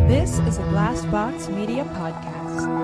This is a Glass Box Media podcast.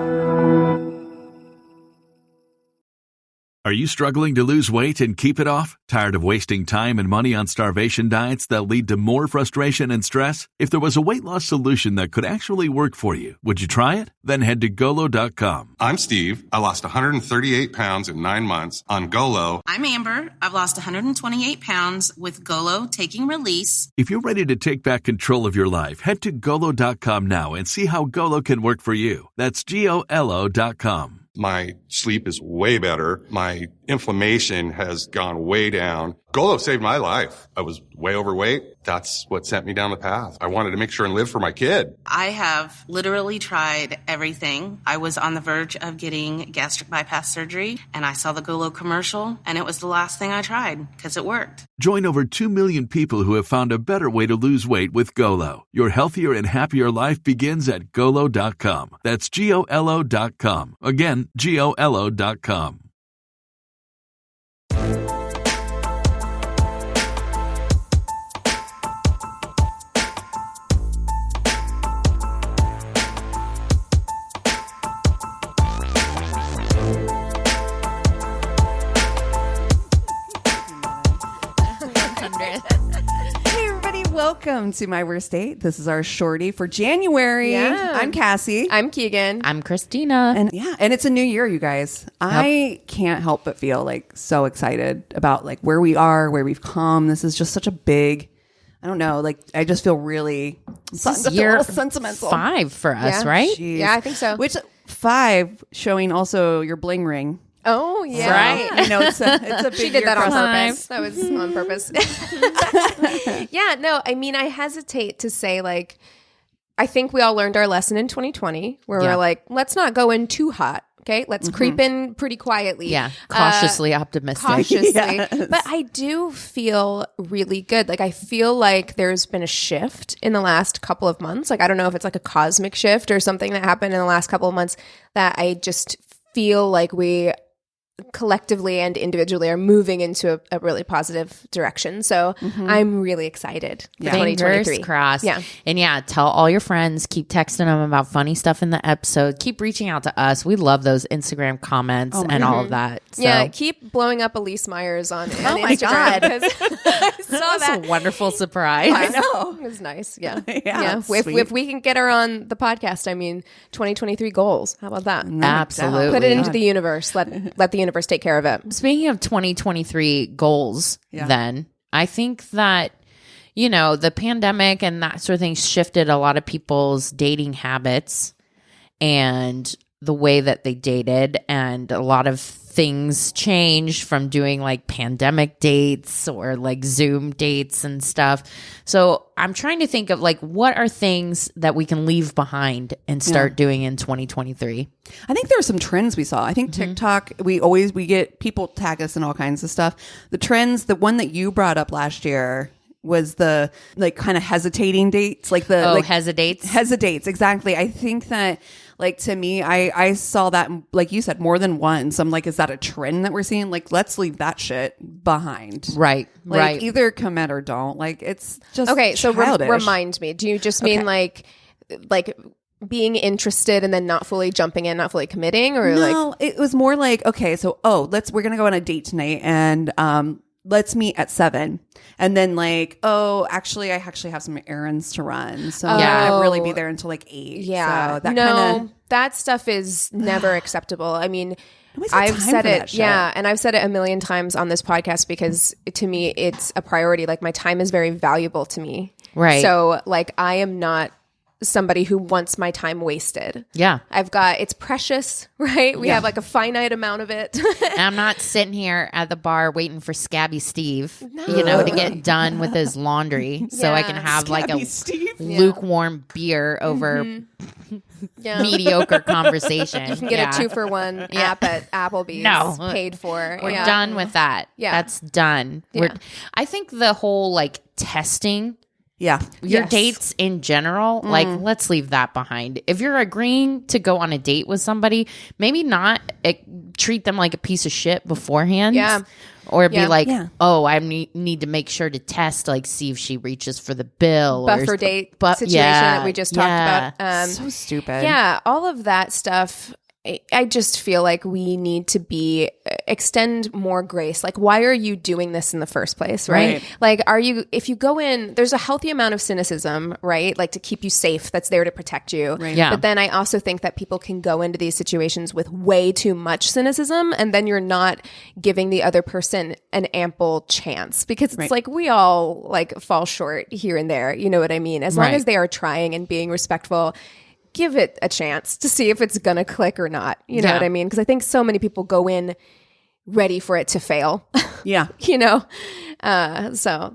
Are you struggling to lose weight and keep it off? Tired of wasting time and money on starvation diets that lead to more frustration and stress? If there was a weight loss solution that could actually work for you, would you try it? Then head to Golo.com. I'm Steve. I lost 138 pounds in 9 months on Golo. I'm Amber. I've lost 128 pounds with Golo taking release. If you're ready to take back control of your life, head to Golo.com now and see how Golo can work for you. That's Golo.com. My sleep is way better. My inflammation has gone way down. Golo saved my life. I was way overweight. That's what sent me down the path. I wanted to make sure and live for my kid. I have literally tried everything. I was on the verge of getting gastric bypass surgery, and I saw the Golo commercial, and it was the last thing I tried because it worked. Join over 2 million people who have found a better way to lose weight with Golo. Your healthier and happier life begins at Golo.com. That's Golo.com. Again, Golo.com. Welcome to My Worst Date. This is our Shorty for January. Yeah. I'm Cassie. I'm Keegan. I'm Christina. And it's a new year, you guys. Yep. I can't help but feel like so excited about like where we are, where we've come. This is just such a big, I don't know, like I just feel really year sentimental. 5 for us, right? Jeez. Yeah, I think so. Which 5 showing also your bling ring. Oh, yeah. Right. You know, it's a big She did that on purpose. That was on purpose. Yeah, no, I mean, I hesitate to say, like, I think we all learned our lesson in 2020 where we're like, let's not go in too hot. Okay, let's creep in pretty quietly. Yeah, cautiously optimistic. Cautiously. Yes. But I do feel really good. Like, I feel like there's been a shift in the last couple of months. Like, I don't know if it's like a cosmic shift or something that happened in the last couple of months that I just feel like we collectively and individually are moving into a really positive direction. So I'm really excited for 2023. Fingers crossed. Yeah. And yeah, tell all your friends, keep texting them about funny stuff in the episode. Keep reaching out to us. We love those Instagram comments and all of that. So. Yeah, keep blowing up Elise Myers on Instagram. my God. Because I saw That's that. a wonderful surprise. I know. It was nice. Yeah. Yeah, If we can get her on the podcast, I mean, 2023 goals. How about that? Absolutely. Put it into the universe. Let the universe take care of it. Speaking of 2023 goals, then I think that, you know, the pandemic and that sort of thing shifted a lot of people's dating habits and the way that they dated, and a lot of things changed from doing like pandemic dates or like Zoom dates and stuff. So I'm trying to think of like, what are things that we can leave behind and start doing in 2023? I think there are some trends we saw. I think TikTok, we get people tag us in all kinds of stuff. The trends, the one that you brought up last year was the like kind of hesitating dates, like the hesitates. Exactly. I think that like to me, I saw that like you said more than once. I'm like, is that a trend that we're seeing? Like, let's leave that shit behind. Right. Like, right. Either commit or don't. Like, it's just okay. So childish. remind me. Do you just mean like being interested and then not fully jumping in, not fully committing, or no, it was more like, okay, so we're gonna go on a date tonight and let's meet at 7. And then like, I actually have some errands to run. So I won't really be there until like 8. Yeah. So that that stuff is never acceptable. I mean, Nobody's got I've time said for it. that shit. Yeah. And I've said it a million times on this podcast because to me, it's a priority. Like my time is very valuable to me. Right. So like I am not somebody who wants my time wasted. Yeah. It's precious, right? We have like a finite amount of it. And I'm not sitting here at the bar waiting for Scabby Steve, to get done with his laundry so I can have like a lukewarm beer over mediocre conversation. You can get a 2-for-1 app at Applebee's paid for. We're done with that. Yeah. That's done. Yeah. I think the whole like testing Yeah. your dates in general, like let's leave that behind. If you're agreeing to go on a date with somebody, maybe not treat them like a piece of shit beforehand. Yeah. Or be like, Yeah. oh, I need to make sure to test, like, see if she reaches for the bill. Buffer date situation that we just talked about. So stupid. Yeah, all of that stuff. I just feel like we need to extend more grace. Like, why are you doing this in the first place, right? Like, if you go in, there's a healthy amount of cynicism, right? Like, to keep you safe, that's there to protect you. Right. Yeah. But then I also think that people can go into these situations with way too much cynicism, and then you're not giving the other person an ample chance, because it's like we all like fall short here and there. You know what I mean? As long as they are trying and being respectful, give it a chance to see if it's going to click or not. You know what I mean? Because I think so many people go in ready for it to fail. Yeah. You know? So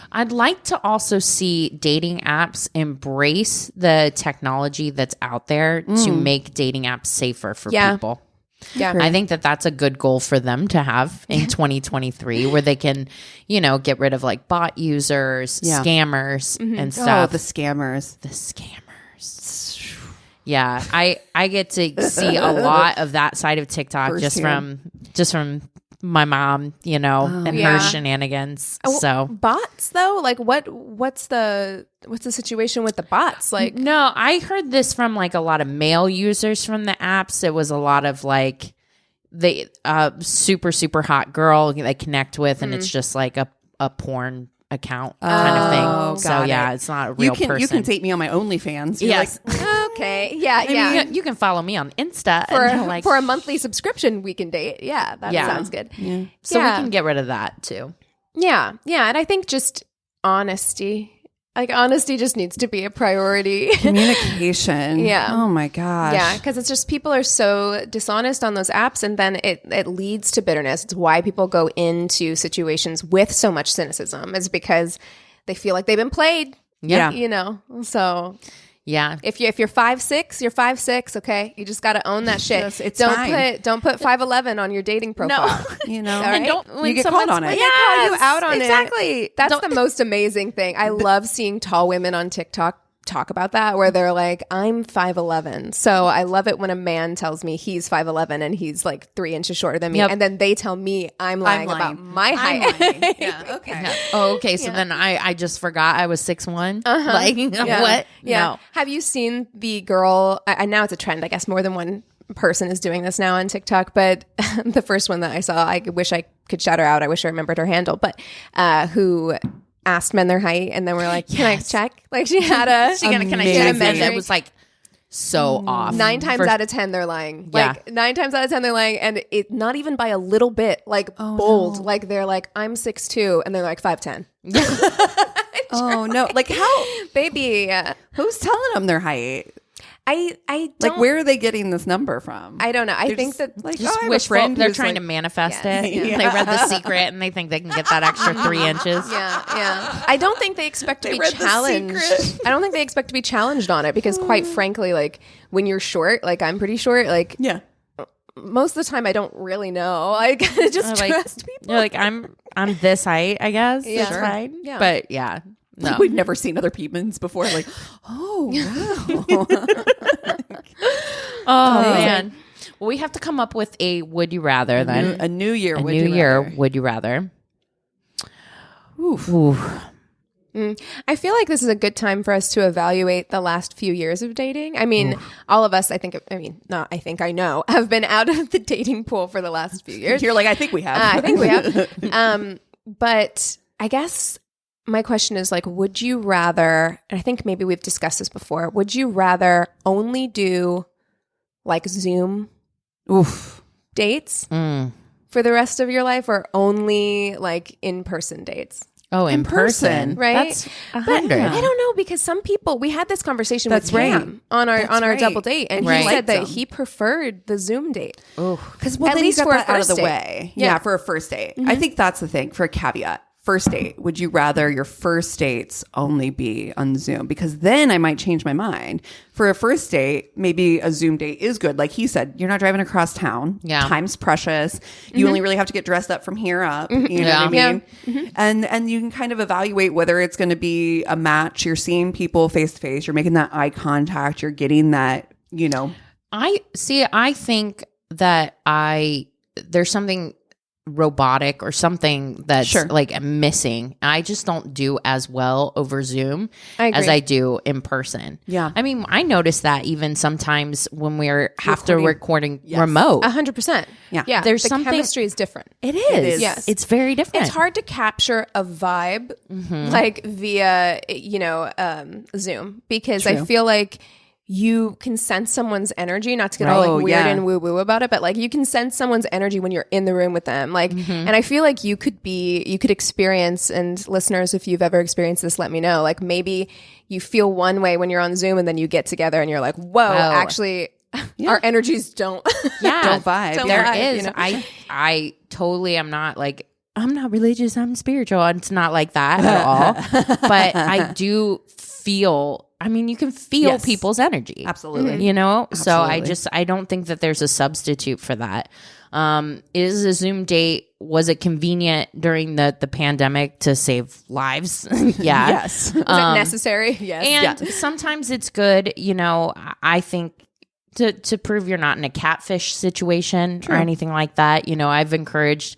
I'd like to also see dating apps embrace the technology that's out there to make dating apps safer for people. Yeah. I think that that's a good goal for them to have in 2023, where they can, get rid of like bot users, scammers, and stuff. Oh, the scammers. The scammers. Yeah, I get to see a lot of that side of TikTok just from my mom, and her shenanigans. So bots though, like what's the situation with the bots? Like, no, I heard this from like a lot of male users from the apps. It was a lot of like the super super hot girl they connect with, and it's just like a porn account kind of thing. So yeah, it's not a real person. You can date me on my OnlyFans. You're yes. Okay. Yeah. You can follow me on Insta for a monthly subscription we can date. Yeah, that sounds good. Yeah. So we can get rid of that too. Yeah. And I think just honesty. Like, honesty just needs to be a priority. Communication. Yeah. Oh my gosh. Yeah, because it's just people are so dishonest on those apps, and then it leads to bitterness. It's why people go into situations with so much cynicism, is because they feel like they've been played. Yeah. So yeah. if you're 5'6", you're 5'6", okay? You just got to own that shit. It's don't fine. put 5'11" on your dating profile. No. All And right? don't when You get caught on it. When they call you out on exactly. it. That's the most amazing thing. I love seeing tall women on TikTok talk about that, where they're like, I'm 5'11". So I love it when a man tells me he's 5'11" and he's like 3 inches shorter than me. Yep. And then they tell me I'm lying about my height. Yeah. Okay. Yeah. Oh, okay. So then I just forgot I was 6'1". Like Yeah. what? Yeah. No. Have you seen the girl? And now it's a trend. I guess more than one person is doing this now on TikTok. But the first one that I saw, I wish I could shout her out. I wish I remembered her handle. But who asked men their height, and then we're like, can I check? Like, she had a Can I check? And that was like so off. 9 times out of 10 they're lying. Yeah. Like 9 times out of 10 they're lying, and it not even by a little bit, like bold. No. Like they're like, I'm 6'2", and they're like 5'10". Oh no! Like how? Baby, Who's telling them their height? I don't, Like, where are they getting this number from? I don't know. I They're think just, that like, Just I have a wishful. friend They're who's trying like- to manifest Yes. it. Yeah. They read The Secret and they think they can get that extra 3 inches. Yeah. I don't think they expect to be read The challenged. Secret. I don't think they expect to be challenged on it, because quite frankly, like when you're short, like I'm pretty short, like Yeah. most of the time I don't really know. I gotta just Like, trust people. You're like, I'm this height, I guess. Yeah. It's Sure. fine. Yeah. But yeah. No. Like, we've never seen other humans before. Like, oh wow. Oh man. Well, we have to come up with a would you rather then. A new year. A would new you year rather? would you rather. Oof. I feel like this is a good time for us to evaluate the last few years of dating. I mean, all of us, I know, have been out of the dating pool for the last few years. You're like, I think we have. I think we have. But I guess my question is like, would you rather, and I think maybe we've discussed this before, would you rather only do like Zoom Oof. dates for the rest of your life, or only like in-person dates? Oh, in person. Right? That's 100. I don't know, because some people, we had this conversation That's with Cam right. on our right. double date, and Right. he said Liked that them. he preferred the Zoom date. Because At least you got for a that out of first the date. way. Yeah. Yeah, for a first date. I think that's the thing for a caveat. First date, would you rather your first dates only be on Zoom? Because then I might change my mind. For a first date, maybe a Zoom date is good. Like he said, you're not driving across town. Yeah. Time's precious. You only really have to get dressed up from here up. You know Yeah. what I mean? And you can kind of evaluate whether it's going to be a match. You're seeing people face to face. You're making that eye contact. You're getting that, I think that there's something robotic or something that's Sure. like missing. I just don't do as well over Zoom as I do in person. Yeah. I mean, I notice that even sometimes when we're have to recording remote. 100%. Yeah. Yeah. There's the something- chemistry is different. It is. Yes. It's very different. It's hard to capture a vibe like via, Zoom, because I feel like you can sense someone's energy, not to get all like weird and woo woo about it, but like you can sense someone's energy when you're in the room with them. Like, and I feel like you could experience, and listeners, if you've ever experienced this, let me know. Like maybe you feel one way when you're on Zoom and then you get together and you're like, whoa, actually our energies don't Don't vibe. Don't There vibe, is. you know? I totally am not like, I'm not religious, I'm spiritual. It's not like that at all. But I do feel, I mean, you can feel people's energy. Absolutely. You know? So Absolutely. I don't think that there's a substitute for that. Is a Zoom date, was it convenient during the pandemic to save lives? Yeah. Yes. Is it necessary? Yes. And sometimes it's good, you know, I think to prove you're not in a catfish situation or anything like that. You know, I've encouraged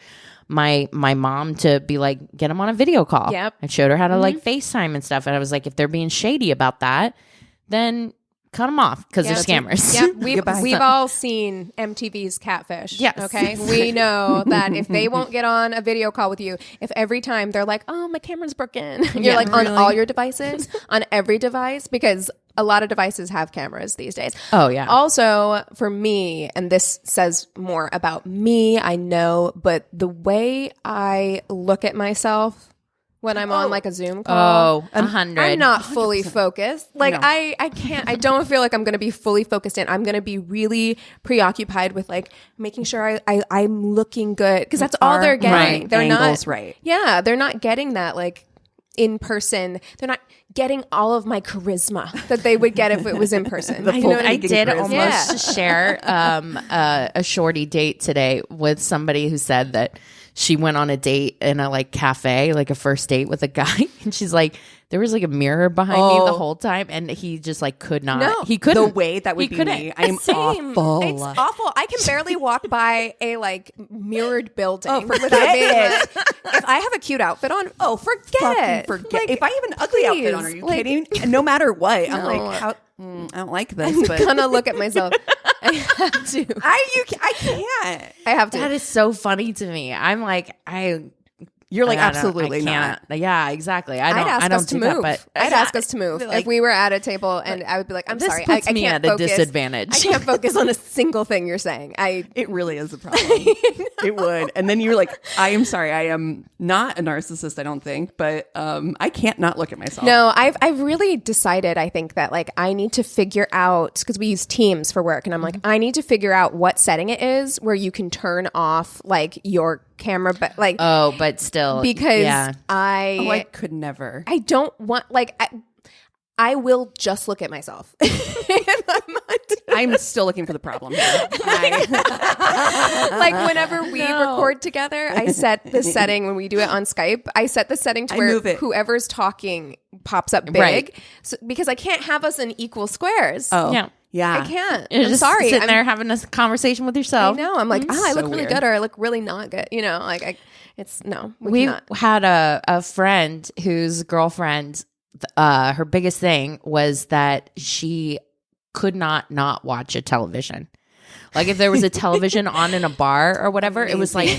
my mom to be like, get them on a video call. Yep. I showed her how to like FaceTime and stuff. And I was like, if they're being shady about that, then cut them off because they're scammers. Yep, we've all seen MTV's Catfish. Yes. Okay. We know that if they won't get on a video call with you, if every time they're like, oh, my camera's broken, you're like on all your devices, on every device, because a lot of devices have cameras these days. Oh, yeah. Also, for me, and this says more about me, I know, but the way I look at myself when I'm on like a Zoom call. Oh, 100. I'm not fully focused. Like No. I can't, I don't feel like I'm going to be fully focused in. I'm going to be really preoccupied with like making sure I'm looking good. Because that's all they're getting. Right. They're Angles, not, right. Yeah. They're not getting that like in person. They're not getting all of my charisma that they would get if it was in person. You know what I mean? did charisma. almost share a shorty date today with somebody who said that she went on a date in a like cafe, like a first date with a guy, and she's like, there was like a mirror behind me the whole time, and he just like could not. No. He couldn't. The way that would be me. I am awful. It's awful. I can barely walk by a like mirrored building forget without being it. like, if I have a cute outfit on, forget. Forget. Like, If I have an ugly outfit on, are please, you like- kidding? And no matter what, I'm No. like, how? I don't like this, I'm but gonna look at myself. I have to. I can't. I have to. That is so funny to me. I'm like, You're like, I don't- absolutely I can't. not. Yeah, exactly. I I'd don't. ask I don't us to do move. that. But I'd ask us to move like- if we were at a table, and I would be like, "I'm This sorry, puts I me can't at a focus. disadvantage." I can't focus on a single thing you're saying." It really is a problem. It would. And then you're like, I am sorry. I am not a narcissist, I don't think, but I can't not look at myself. No, I've really decided, I think, that like I need to figure out, because we use Teams for work, and I'm like, I need to figure out what setting it is where you can turn off like your camera, but like, but still, because yeah. I could never. I don't want, like, I will just look at myself. I'm still looking for the problem here. Like whenever we record together, I set the setting when we do it on Skype. I set the setting to I where move it. whoever's talking pops up big, Right. so, because I can't have us in equal squares. Oh, Yeah. yeah. I can't. You're I'm just sorry. sitting I'm, there having a conversation with I yourself. know. I'm like, I So look really weird. good, or I look really not good. You know, like We cannot. had a friend whose girlfriend, her biggest thing was that she could not watch a television. Like if there was a television on in a bar or whatever, it was like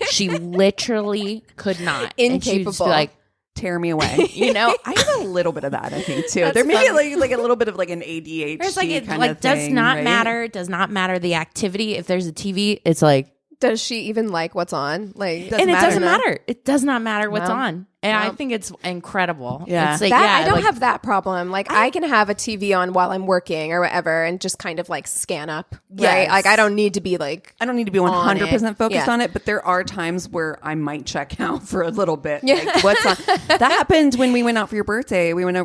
she literally could not. And she would just be Incapable. like, Tear me away. you know, I have a little bit of that, I think, too. There may be like a little bit of like an ADHD there's like it kind like of does thing, not right? matter. Does not matter the activity. If there's a TV, it's like, Does she even like what's on? Like, Doesn't and it matter. doesn't matter. It does not matter what's Well, on. And I well. think it's incredible. Yeah. It's like, that yeah, I don't like, have that problem. Like I can have a TV on while I'm working or whatever, and just kind of like scan up. Right? Yes. Like I don't need to be like. I don't need to be On 100% focused Yeah. on it, but there are times where I might check out for a little bit. Yeah. Like, what's on? That happened when we went out for your birthday. We went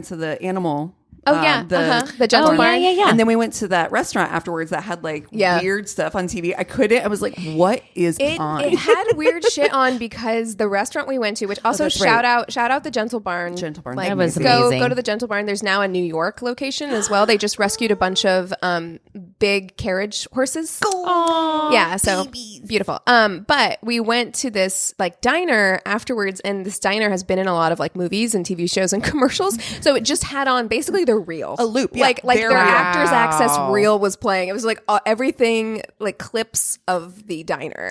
to the animal Oh yeah, the Gentle Barn. Yeah. And then we went to that restaurant afterwards that had like weird stuff on TV. I was like, what is on? It had weird shit on because the restaurant we went to, which also shout out the Gentle Barn. Gentle Barn. Like, That was go amazing. to the Gentle Barn. There's now a New York location as well. They just rescued a bunch of big carriage horses. Yeah, so beautiful. But we went to this like diner afterwards, and this diner has been in a lot of like movies and TV shows and commercials. So it just had on basically the reel, A loop, yeah. like their Actors Access reel was playing. It was like everything, like clips of the diner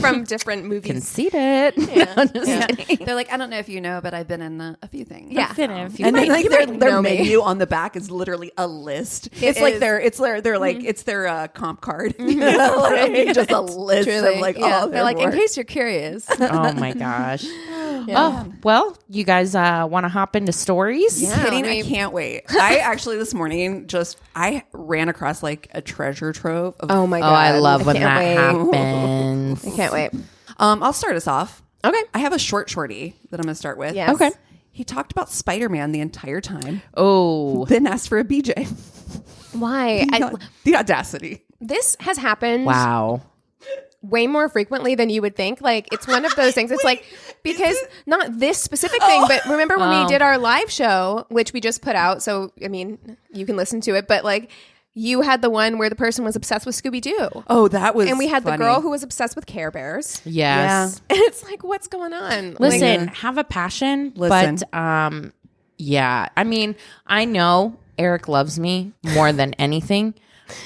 from different movies. Conceited. They're like, I don't know if you know, but I've been in a few things. Yeah. And then like their know me. menu on the back is literally a list. It's like their comp card. Like, just a list of like all they're like, in case you're curious. Oh my gosh. Oh, well, you guys want to hop into stories? Yeah. Kidding, I can't wait. I actually this morning I ran across like a treasure trove of Oh my god! Oh, I love when can't that wait. happens. I can't wait. I'll start us off. Okay. I have a shorty that I'm going to start with. Yes. Okay. He talked about Spider-Man the entire time, Oh, then asked for a BJ. Why? The audacity. This has happened wow. way more frequently than you would think. Like, it's one of those things. It's like, because not this specific thing, but remember when we did our live show, which we just put out. So, I mean, you can listen to it, but like, you had the one where the person was obsessed with Scooby-Doo. Oh, that was And we had funny. the girl who was obsessed with Care Bears. Yes. And it's like, what's going on? Listen, have a passion, but yeah. I mean, I know Eric loves me more than anything,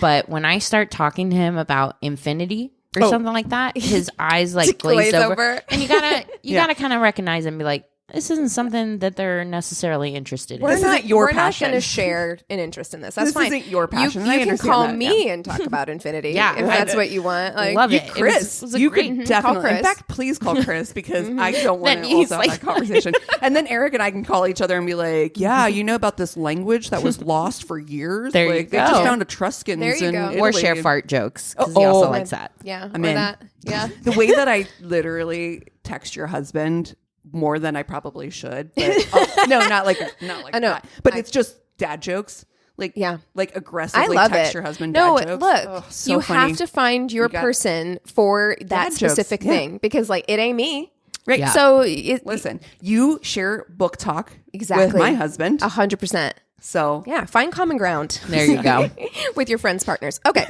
but when I start talking to him about infinity or something like that, his eyes like glaze over. And you gotta kind of recognize and be like, this isn't something that they're necessarily interested in. This isn't your we're passion. not going to share an interest in this. That's This fine. isn't your passion. You I can understand call that, me and talk about infinity Yeah, if that's what you want. Like, Love it. Chris, It was a you great- could definitely. Chris. In fact, please call Chris because I don't want Then to he's also like- have that conversation. And then Eric and I can call each other and be like, "Yeah, you know about this language that was lost for years? There you like, They go. just found Etruscans There you in go. Italy." Or share fart jokes because he also likes that. yeah, I'm or in. that. Yeah. The way that I literally text your husband more than I probably should. But, no, not like I know. that. But it's just dad jokes. Like like aggressively I love text it. your husband No, dad jokes. look, Oh, so you funny. have to find your person for that Dad jokes, specific yeah. thing because, like, it ain't me. Right. Yeah. So, Listen, you share book talk Exactly. with my husband. 100%. So Yeah, find common ground There you go. with your friends, partners. Okay.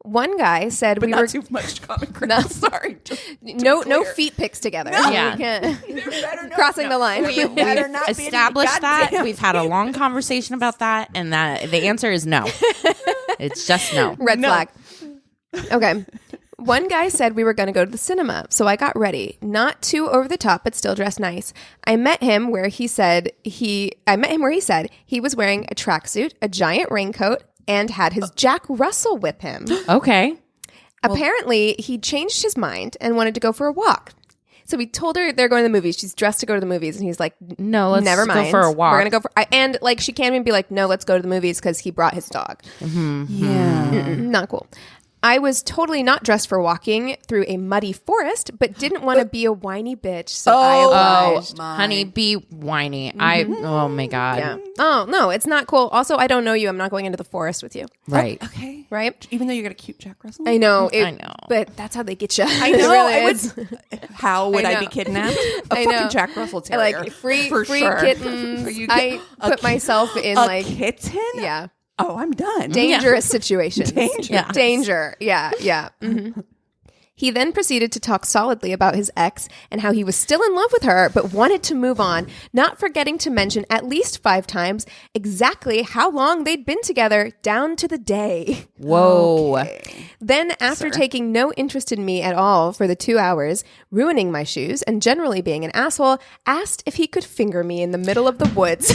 One guy said but we not were too much common ground. Sorry. Just no clear. feet pics together. Yeah. We can't. There better not- Crossing the line. We've better not be any established that. goddamn We've had a long conversation about that, and that the answer is no. It's just no. Red flag. Okay. One guy said we were going to go to the cinema, so I got ready. Not too over the top, but still dressed nice. I met him where he said he was wearing a tracksuit, a giant raincoat, and had his Jack Russell with him. Okay. Apparently, he changed his mind and wanted to go for a walk. So we told her they're going to the movies. She's dressed to go to the movies, and he's like, No, let's never mind. go for a walk. We're gonna go for and like she can't even be like, no, let's go to the movies because he brought his dog. Yeah. Not cool. I was totally not dressed for walking through a muddy forest, but didn't want to be a whiny bitch, so I obliged. Honey, be whiny. Oh my God. Yeah. Oh no, it's not cool. Also, I don't know you. I'm not going into the forest with you. Right. Okay. Right? Even though you got a cute Jack Russell. I know. I know. But that's how they get you. I know. Really I is. would, how would I I, know. be kidnapped? A I fucking know. Jack Russell Terrier. Like free for sure. kittens. You I put myself in a like kitten. yeah. Oh, I'm done. Dangerous situations. Danger. Danger. Yeah. Yeah. Mhm. He then proceeded to talk solidly about his ex and how he was still in love with her, but wanted to move on, not forgetting to mention at least 5 times exactly how long they'd been together down to the day. Whoa. Then, after taking no interest in me at all for the 2 hours, ruining my shoes, and generally being an asshole, asked if he could finger me in the middle of the woods.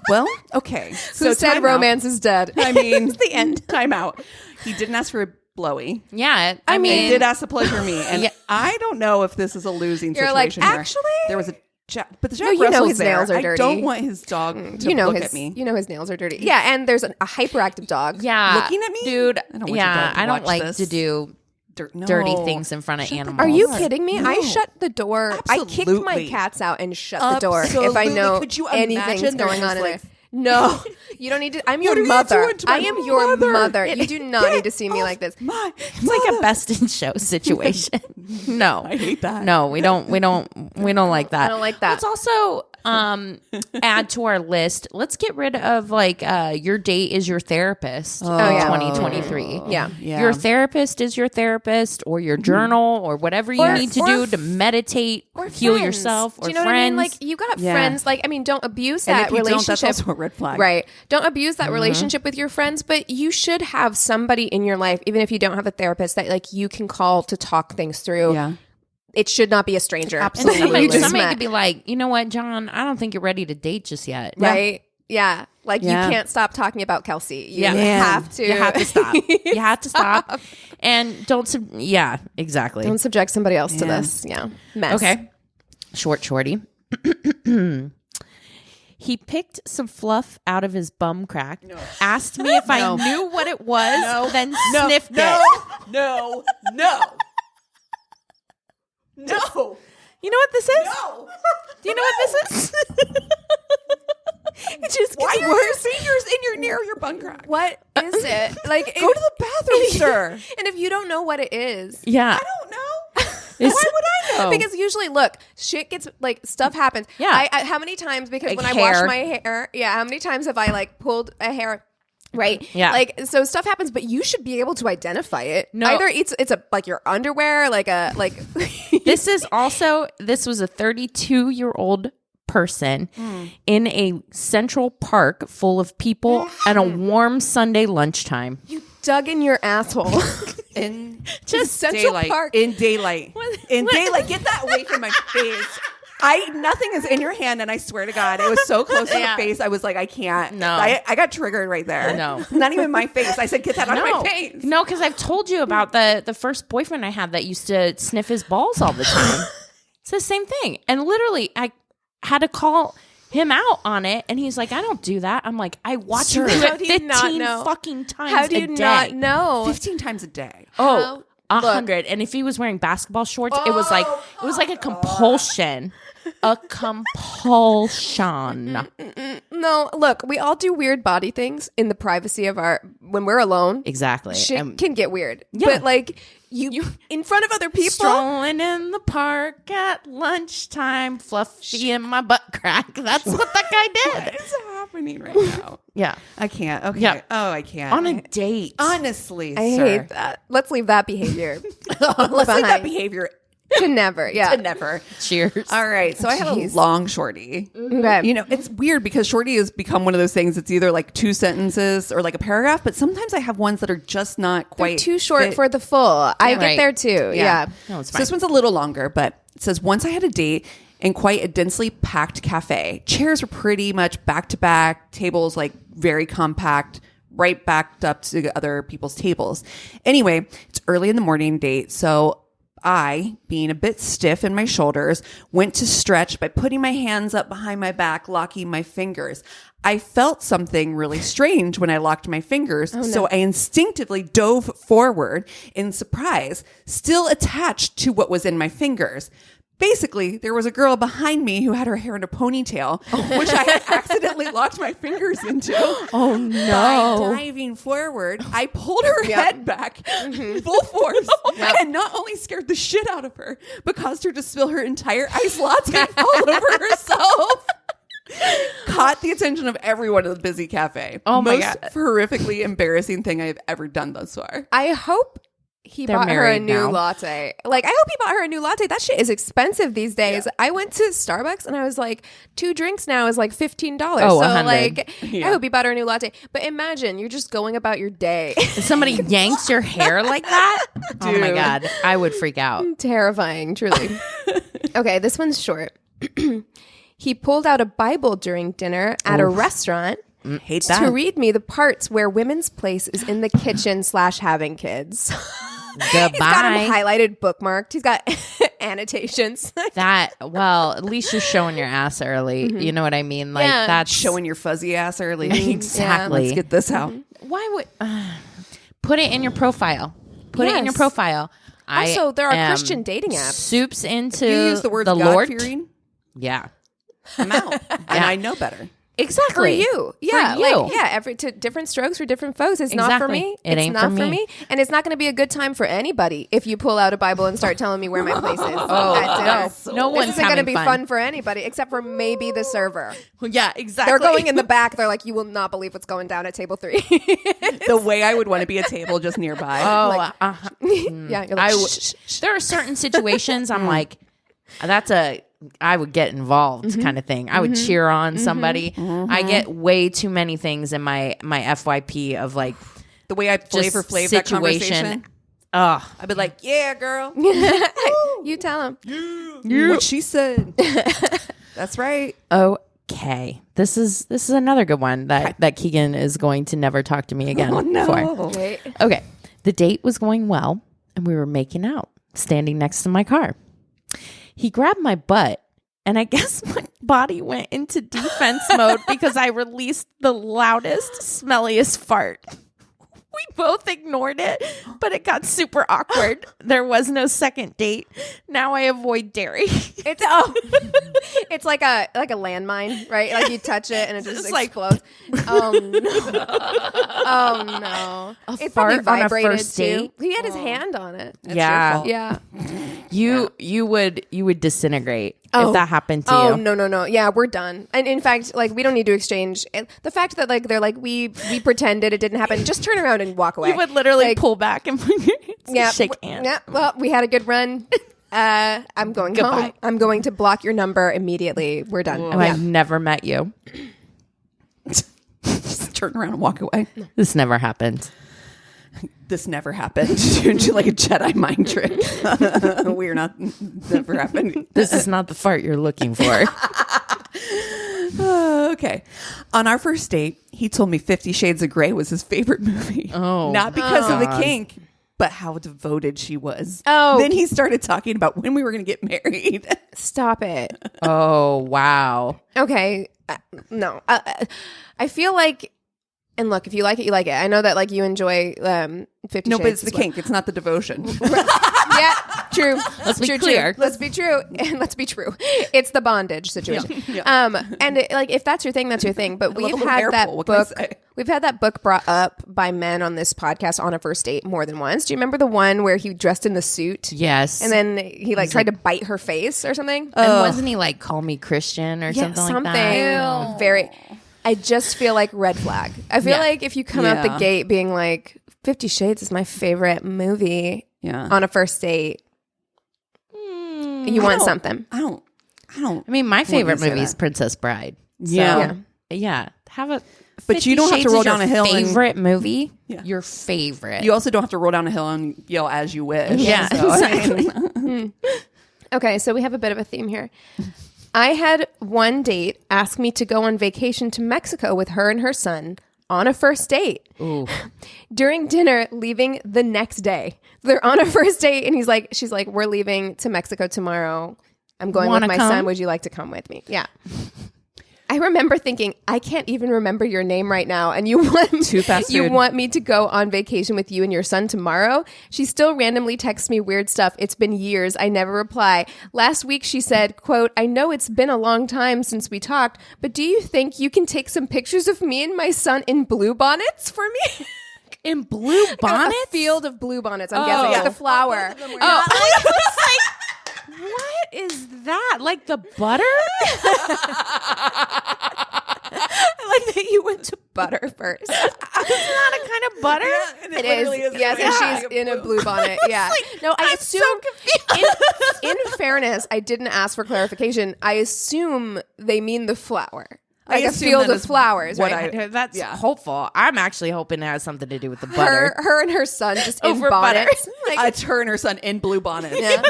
Well, okay. Who said time romance is dead? out. I mean, It's the end. Time out. He didn't ask for a blowy. Yeah. I mean- He did ask to pleasure me, and Yeah. I don't know if this is a losing You're like, situation. here. actually? there was a Jack, but the Jack No, you know Russell's his there. nails are I dirty. don't want his dog to You know look his, at me. You know his nails are dirty. Yeah, and there's a hyperactive dog. Yeah. Looking at me? Dude. I don't want your Yeah. dog to I don't watch like this. to do No. dirty things in front of animals. Are you God. kidding me? I No. shut the door. I kicked my Absolutely. cats out and shut the door if I Absolutely. know Could you anything's imagine? They're going on just in like there. No, you don't need to. I'm your mother. I am your mother. You do not need to see me like this. It's like a best in show situation. No, I hate that. No, we don't like that. I don't like that. Let's also add to our list. Let's get rid of like your date is your therapist. 2023. Yeah. Your therapist is your therapist, or your journal, or whatever you need to do to meditate, or heal friends. yourself, or do you know friends. what I mean? Like you got friends. Like I mean, don't abuse And that if you relationship. don't, that's also a red flag. Right. Don't abuse that relationship with your friends, but you should have somebody in your life, even if you don't have a therapist, that like you can call to talk things through. Yeah. It should not be a stranger. Absolutely. And somebody could be like, you know what, John, I don't think you're ready to date just yet. Right? Yeah. Like Yeah. you can't stop talking about Kelsey. You Yeah. have to. You have to stop. You have to stop. And don't. Exactly. Don't subject somebody else to this. Yeah. Mess. Okay. Shorty. He picked some fluff out of his bum crack, asked me if I knew what it was, then sniffed it. No. You know what this is? No. Do you know what this is? It just gets worse. Fingers near your bum crack. What is it? Like Go to the bathroom, sir. And if you don't know what it is, Yeah. I don't know. Why would I know? because usually, look, shit gets like stuff happens. Yeah. I how many times because Like when I hair. wash my hair, how many times have I like pulled a hair? Right. Yeah. Like so stuff happens, but you should be able to identify it. No. Either it's a like your underwear, like a like. This was a 32-year-old person in a Central Park full of people at a warm Sunday lunchtime. You dug in your asshole. in Just Central daylight. Park. In daylight. In daylight. Get that away from my face. Nothing is in your hand, and I swear to God, it was so close to the face. I was like, I can't. No. I got triggered right there. No. Not even my face. I said, get that out of my face. No, because I've told you about the first boyfriend I had that used to sniff his balls all the time. It's the same thing. And literally, I had to call him out on it, and he's like, I don't do that. I'm like, I watch you do How it do you not 15 know? fucking times How do a you day. not know? 15 times a day. Oh, Look. 100. And if he was wearing basketball shorts, it was like a compulsion. A compulsion. No, look, we all do weird body things in the privacy of when we're alone. Exactly. Shit can get weird. Yeah. But like you in front of other people. Strolling in the park at lunchtime, fluffy in my butt crack. That's what that guy did. What is happening right now? Yeah. I can't. Okay. Yeah. Oh, I can't. On a date. Honestly, I sir. hate that. Let's leave that behavior. Let's leave that behind. behavior To never. Yeah. to never. Cheers. All right. So I had a long shorty. Okay. You know, it's weird because shorty has become one of those things. It's either like 2 sentences or like a paragraph, but sometimes I have ones that are just not They're quite too short fit. for the full. I get Right. there too. Yeah. No, it's So fine. this one's a little longer, but it says, once I had a date in quite a densely packed cafe. Chairs were pretty much back to back, tables like very compact, right backed up to other people's tables. Anyway, it's early in the morning date, so I, being a bit stiff in my shoulders, went to stretch by putting my hands up behind my back, locking my fingers. I felt something really strange when I locked my fingers, so I instinctively dove forward in surprise, still attached to what was in my fingers. Basically, there was a girl behind me who had her hair in a ponytail, which I had accidentally locked my fingers into. Oh, no. By diving forward, I pulled her head back full force and not only scared the shit out of her, but caused her to spill her entire ice latte all over herself. Caught the attention of everyone at the busy cafe. Oh my Most God. horrifically embarrassing thing I've ever done thus far. I hope he They're bought her a married new now. latte. Like, I hope he bought her a new latte. That shit is expensive these days. I went to Starbucks and I was like, 2 drinks now is like $15. Oh, so 100. like, I hope he bought her a new latte. But imagine you're just going about your day. If somebody yanks your hair like that, oh my Dude. God, I would freak out. Terrifying, truly. Okay, this one's short. He pulled out a Bible during dinner at a restaurant Hate that. to read me the parts where women's place is in the kitchen / having kids. Goodbye. He's got them highlighted, bookmarked. He's got annotations. Well, at least you're showing your ass early. You know what I mean? Like Yeah. that's Showing your fuzzy ass early. Exactly. Let's get this out. why would put it in your profile. Put it in your Yes. profile. Also, there are am Christian dating apps. Soups into You use the word the God Lord. fearing. Yeah. I'm out. And I know better. Exactly. for you. Yeah, For you. like every different strokes for different folks. It's not for Exactly. me. It It's ain't not for me. and it's not going to be a good time for anybody if you pull out a Bible and start telling me where my place is at dinner. No one's This isn't going to having be fun for anybody except for maybe the server. Yeah, exactly. They're going in the back. They're like, you will not believe what's going down at table 3. The way I would want to be a table just nearby. Oh, Yeah, you're like, there are certain situations I'm like, I would get involved kind of thing. I would cheer on somebody. I get way too many things in my FYP of like The way I flavor that conversation. Oh, I'd be like, yeah, girl. you tell them. What she said. That's right. okay. This is another good one that Keegan is going to never talk to me again for. Wait. Okay. The date was going well and we were making out, standing next to my car. He grabbed my butt, and I guess my body went into defense mode because I released the loudest, smelliest fart. We both ignored it, but it got super awkward. There was no second date. Now I avoid dairy. It's like a landmine, right? Like you touch it and it just explodes. Oh no! Oh no! It probably fart on a vibrated first too. date? He had his hand on it. It's your fault. Yeah. You would disintegrate if that happened to Oh you. no! Yeah, we're done. And in fact, like we don't need to exchange. The fact that like they're like we pretended it didn't happen. Just turn around and walk away. You would literally Like, pull back and shake hands. Yeah. Well, we had a good run. I'm going Goodbye. home. I'm going to block your number immediately. We're done. Oh, I've never met you. Just turn around and walk away. This never happened. This never happened. Do like a Jedi mind trick. We're not. Never happened. This is not the fart you're looking for. Okay. On our first date, he told me 50 Shades of Grey was his favorite movie. Oh, not because of the God. kink, but how devoted she was. Oh. Then he started talking about when we were going to get married. Stop it. Oh, wow. Okay. No. I feel like, and look, if you like it, you like it. I know that like you enjoy 50 No, Shades but it's the as well. kink. It's not the devotion. Yeah, true. Let's be True, clear. True. Let's be true. And let's be true. It's the bondage situation. Yeah. And like if that's your thing, that's your thing. But love a we've little had hair that pull. What can I book. say? We've had that book brought up by men on this podcast on a first date more than once. Do you remember the one where he dressed in the suit? Yes. And then he like tried to bite her face or something? and wasn't he like, call me Christian or something like that? Very. I just feel like red flag. I feel Yeah. like if you come out the Yeah. gate being like 50 Shades is my favorite movie Yeah. on a first date, you want something. I don't. I mean, my favorite say movie is that. Princess Bride. Yeah. Yeah. Have a. But 50 you don't have to Shades roll is your down a hill and- Favorite movie? Yeah. Your favorite. You also don't have to roll down a hill and yell as you wish. Yeah, So, I mean, Okay, so we have a bit of a theme here. I had one date ask me to go on vacation to Mexico with her and her son on a first date. Ooh. During dinner, leaving the next day. They're on a first date, and she's like, we're leaving to Mexico tomorrow. I'm going Wanna with my come? son. Would you like to come with me? Yeah. I remember thinking, I can't even remember your name right now, and you want Too fast you food. want me to go on vacation with you and your son tomorrow? She still randomly texts me weird stuff. It's been years. I never reply. Last week she said, quote, I know it's been a long time since we talked, but do you think you can take some pictures of me and my son in blue bonnets for me? In blue bonnets? A field of blue bonnets, I'm guessing. Yeah, the flower. Oh, I was like, what is that? Like the butter? I like that you went to butter first. Isn't that a kind of butter? It is. Yes, and she's in a blue bonnet. Yeah. No, I assume. In fairness, I didn't ask for clarification. I assume they mean the flower, like a assume field that of is flowers. what Right? That's hopeful. I'm actually hoping it has something to do with the butter. Her and her son just in Over butter. bonnets. Like, it's her and her son in blue bonnets. yeah.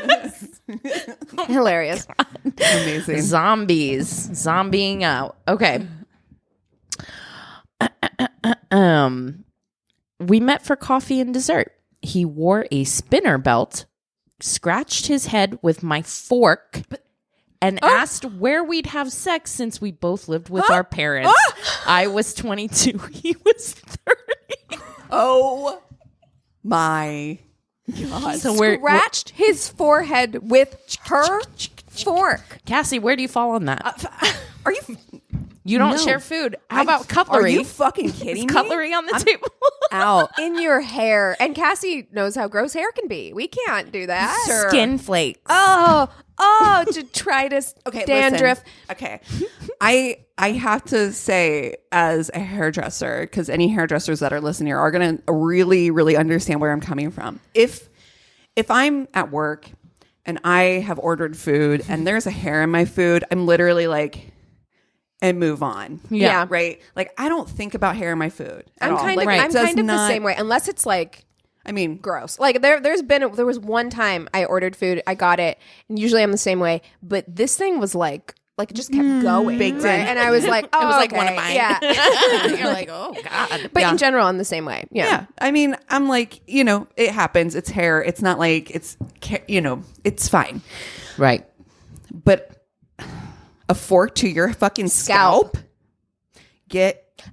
Hilarious. Amazing. Zombieing out. Okay. We met for coffee and dessert. He wore a spinner belt, scratched his head with my fork, and asked where we'd have sex since we both lived with our parents. I was 22. He was 30. Oh my God. So we're Scratched his forehead with her fork. Cassie, where do you fall on that? Are you? You don't No. share food. How about cutlery? Are you fucking kidding me? Cutlery on the table. Out. In your hair. And Cassie knows how gross hair can be. We can't do that. Sure. Skin flakes. Oh, detritus, Okay, dandruff. listen. Okay. I have to say, as a hairdresser, because any hairdressers that are listening here are going to really, really understand where I'm coming from. If I'm at work and I have ordered food and there's a hair in my food, I'm literally like, and move on. Yeah. Right? Like, I don't think about hair in my food at I'm all. kind Like, of, it I'm does kind of the not- same way, unless it's like I mean, gross. Like there was one time I ordered food, I got it, and usually I'm the same way, but this thing was like it just kept going, baked right? in. And I was like, oh, It was like okay. one of mine. Yeah. You're like, oh God. But Yeah. in general, I'm the same way. Yeah. yeah. I mean, I'm like, it happens. It's hair. It's not like it's fine. Right. But a fork to your fucking scalp?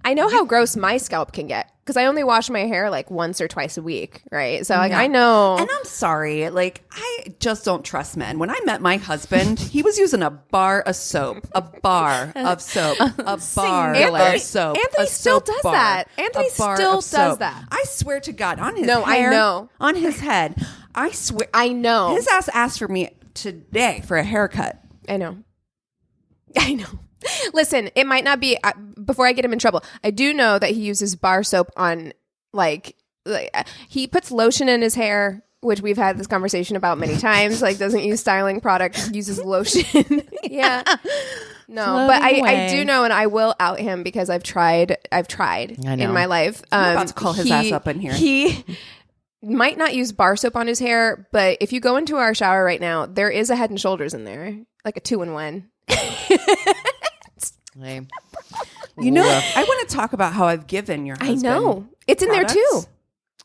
I know how gross my scalp can get because I only wash my hair like once or twice a week, right? So like I know. And I'm sorry, like I just don't trust men. When I met my husband, he was using a bar of soap, a bar of soap. Anthony a still soap does bar, that. Anthony a bar still of soap. does that. I swear to God, on his No, I hair, know. on his head, I swear, I know. his ass asked for me today for a haircut. I know. Listen, it might not be before I get him in trouble. I do know that he uses bar soap on like he puts lotion in his hair, which we've had this conversation about many times. Like doesn't use styling products, uses lotion. Yeah. No, but I do know, and I will out him because I've tried in my life. I'm about to call his ass up in here. He might not use bar soap on his hair, but if you go into our shower right now, there is a Head and Shoulders in there, like a 2-in-1. Hey. I want to talk about how I've given your husband. I know. It's in products. there too.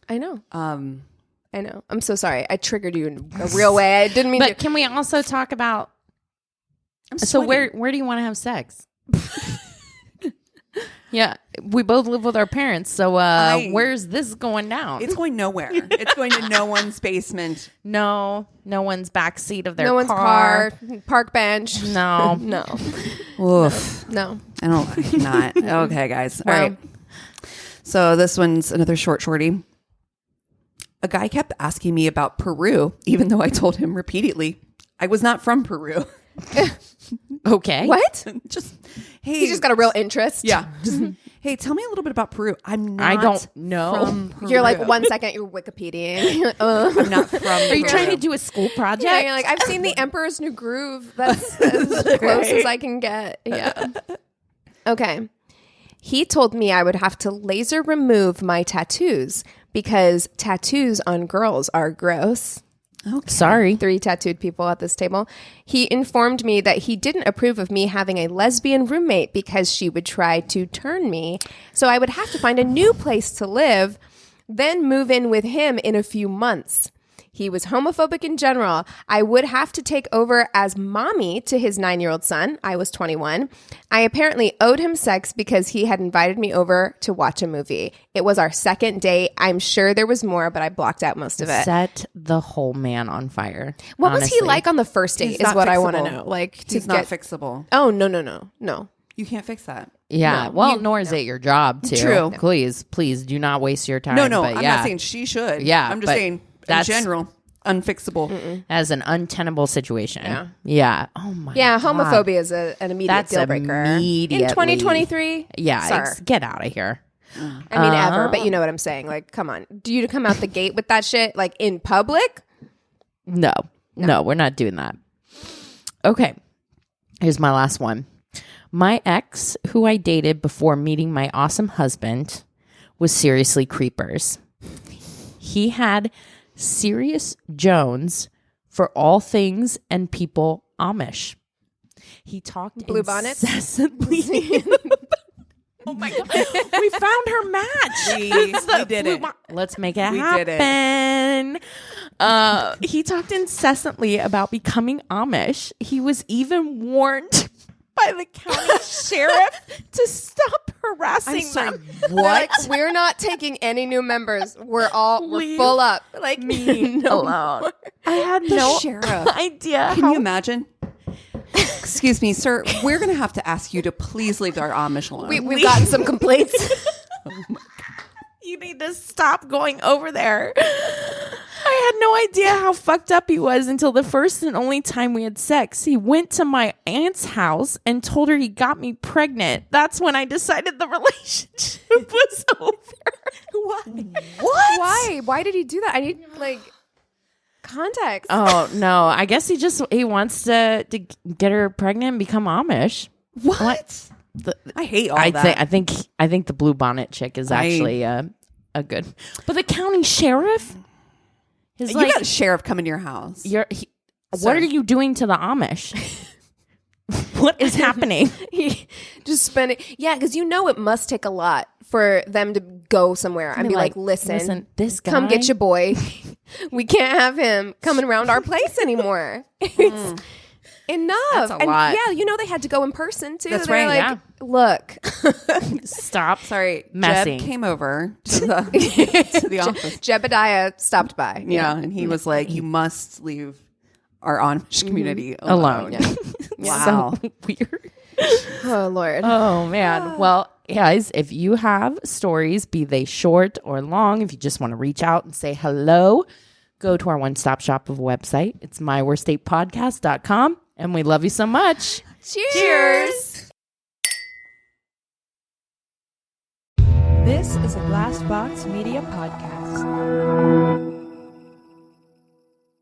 I know. I know. I'm so sorry. I triggered you in a real way. I didn't mean to. But can we also talk about So where do you want to have sex? Yeah, we both live with our parents, so where's this going down? It's going nowhere. It's going to no one's basement. No one's backseat of their no one's car, park bench. No. No. Oof. No. I cannot. Okay, guys. All Well. right. So this one's another shorty. A guy kept asking me about Peru, even though I told him repeatedly I was not from Peru. Okay. What? Just hey, He just got a real interest. yeah. Just, hey, tell me a little bit about Peru. I'm not. I don't know. From Peru. You're like 1 second, you're Wikipedia. I'm not from. Are you trying to do a school project? Yeah, you're like, I've seen The Emperor's New Groove. That's as close as I can get. Yeah. Okay. He told me I would have to laser remove my tattoos because tattoos on girls are gross. Okay. Sorry. 3 tattooed people at this table. He informed me that he didn't approve of me having a lesbian roommate because she would try to turn me. So I would have to find a new place to live, then move in with him in a few months. He was homophobic in general. I would have to take over as mommy to his 9-year-old son. I was 21. I apparently owed him sex because he had invited me over to watch a movie. It was our second date. I'm sure there was more, but I blocked out most of it. Set the whole man on fire. What was he honestly. like on the first date He's is not what I want to fixable. know. Like to He's not fixable. Oh, no. You can't fix that. Yeah. No, well, nor is it your job to. True. Please do not waste your time. No, but I'm yeah, not saying she should. Yeah, I'm just but saying in that's- general, unfixable. as an untenable situation. Yeah. Yeah. Oh my. Yeah, God. homophobia is an immediate That's deal breaker. immediately- In 2023? Yeah. Sir. Get out of here. I mean, ever, but you know what I'm saying. Like, come on. Do you come out the gate with that shit, like, in public? No, we're not doing that. Okay. Here's my last one. My ex, who I dated before meeting my awesome husband, was seriously creepers. He had Sirius Jones for all things and people Amish. He talked Blue bonnets? incessantly. Oh my God. We found her match. We did it. Let's make it We did it. happen. He talked incessantly about becoming Amish. He was even warned by the county sheriff to stop harassing them. They're like, we're not taking any new members. We're Leave full up. Like Me alone. I had no sheriff. idea. Can you imagine? Excuse me, sir. We're going to have to ask you to please leave our Amish alone. We've gotten some complaints. You need to stop going over there. I had no idea how fucked up he was until the first and only time we had sex. He went to my aunt's house and told her he got me pregnant. That's when I decided the relationship was over. What? Why? Why did he do that? I need context. Oh no, I guess he wants to get her pregnant and become Amish. What? I hate all that. I think the blue bonnet chick is actually a good. But the county sheriff is you got a sheriff come in your house. What are you doing to the Amish? What is happening? He just spending. Yeah, because it must take a lot for them to go somewhere and be like, listen, this guy, come get your boy. We can't have him coming around our place anymore. It's enough. That's a lot. Yeah, they had to go in person too. That's They're right. Look, stop. Sorry, messing. Jeb came over to the office. Jebediah stopped by. Yeah, and he was like, "You must leave our Amish community alone." Yeah. Wow, So weird. Oh Lord. Oh man. Well, guys, if you have stories, be they short or long, if you just want to reach out and say hello, go to our one-stop shop of a website. It's myworstatepodcast.com, and we love you so much. Cheers. This is a Glass Box Media Podcast.